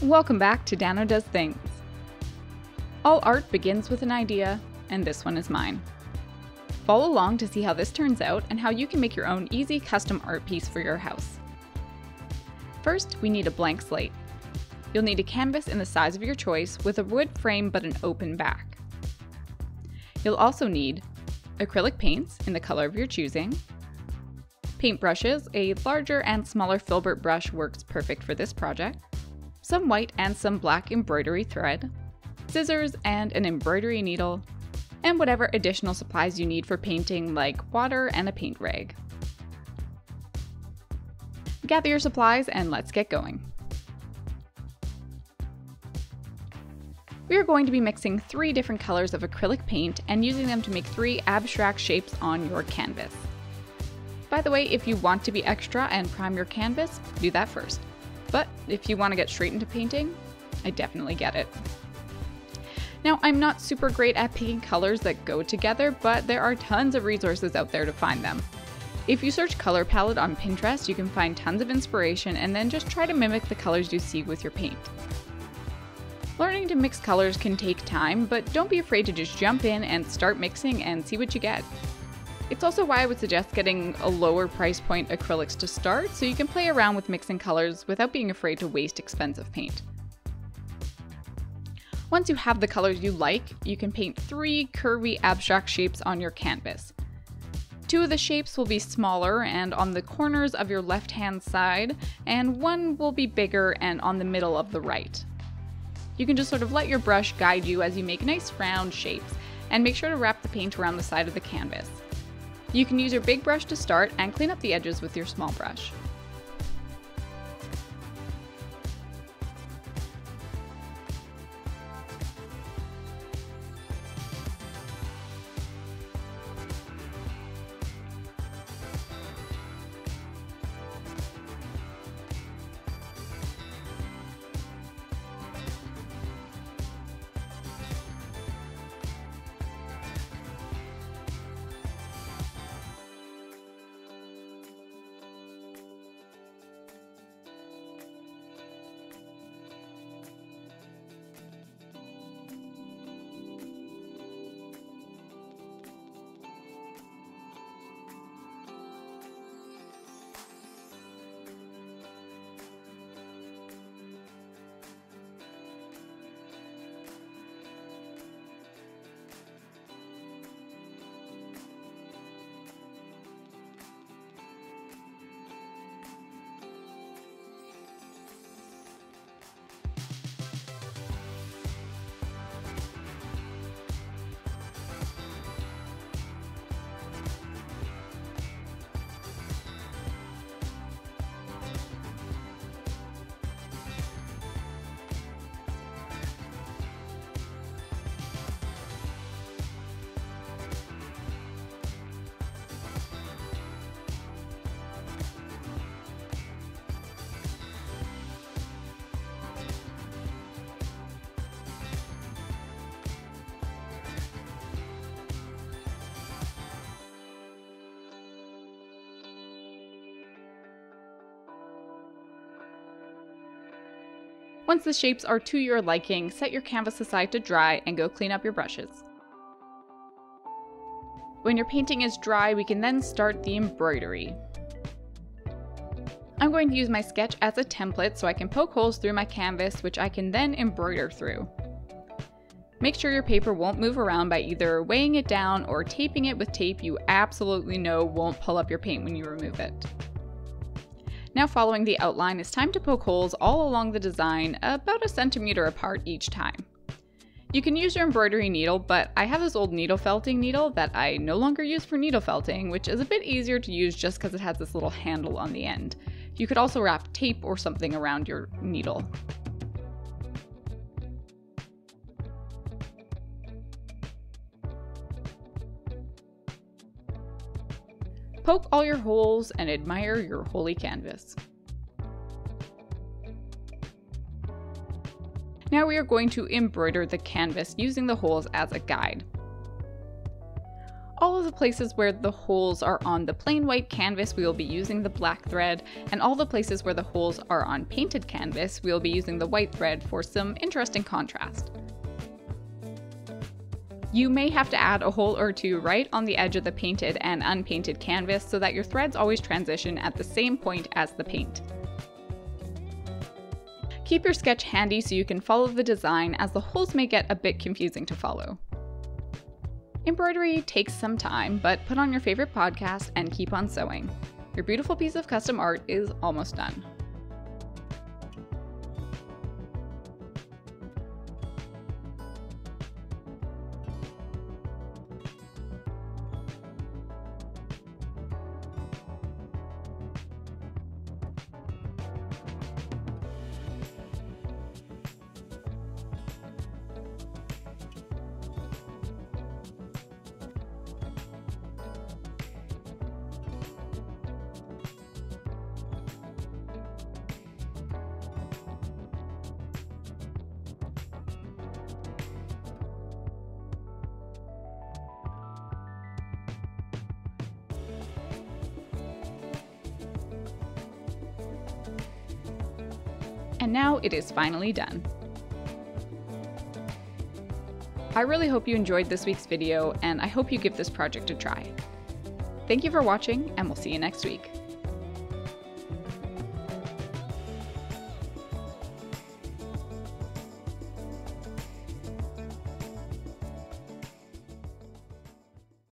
Welcome back to Dano Does Things. All art begins with an idea, and this one is mine. Follow along to see how this turns out and how you can make your own easy custom art piece for your house. First, we need a blank slate. You'll need a canvas in the size of your choice with a wood frame but an open back. You'll also need acrylic paints in the color of your choosing, paintbrushes, a larger and smaller filbert brush works perfect for this project, some white and some black embroidery thread, scissors and an embroidery needle, and whatever additional supplies you need for painting like water and a paint rag. Gather your supplies and let's get going. We are going to be mixing 3 different colors of acrylic paint and using them to make 3 abstract shapes on your canvas. By the way, if you want to be extra and prime your canvas, do that first. But if you want to get straight into painting, I definitely get it. Now, I'm not super great at picking colors that go together, but there are tons of resources out there to find them. If you search color palette on Pinterest, you can find tons of inspiration and then just try to mimic the colors you see with your paint. Learning to mix colors can take time, but don't be afraid to just jump in and start mixing and see what you get. It's also why I would suggest getting a lower price point acrylics to start so you can play around with mixing colors without being afraid to waste expensive paint. Once you have the colors you like, you can paint 3 curvy abstract shapes on your canvas. 2 of the shapes will be smaller and on the corners of your left-hand side, and 1 will be bigger and on the middle of the right. You can just sort of let your brush guide you as you make nice round shapes, and make sure to wrap the paint around the side of the canvas. You can use your big brush to start and clean up the edges with your small brush. Once the shapes are to your liking, set your canvas aside to dry and go clean up your brushes. When your painting is dry, we can then start the embroidery. I'm going to use my sketch as a template so I can poke holes through my canvas, which I can then embroider through. Make sure your paper won't move around by either weighing it down or taping it with tape you absolutely know won't pull up your paint when you remove it. Now, following the outline, it's time to poke holes all along the design, about 1 centimeter apart each time. You can use your embroidery needle, but I have this old needle felting needle that I no longer use for needle felting, which is a bit easier to use just because it has this little handle on the end. You could also wrap tape or something around your needle. Poke all your holes and admire your holy canvas. Now we are going to embroider the canvas using the holes as a guide. All of the places where the holes are on the plain white canvas, we will be using the black thread, and all the places where the holes are on painted canvas, we will be using the white thread for some interesting contrast. You may have to add a hole or two right on the edge of the painted and unpainted canvas so that your threads always transition at the same point as the paint. Keep your sketch handy so you can follow the design, as the holes may get a bit confusing to follow. Embroidery takes some time, but put on your favorite podcast and keep on sewing. Your beautiful piece of custom art is almost done. And now it is finally done. I really hope you enjoyed this week's video, and I hope you give this project a try. Thank you for watching, and we'll see you next week.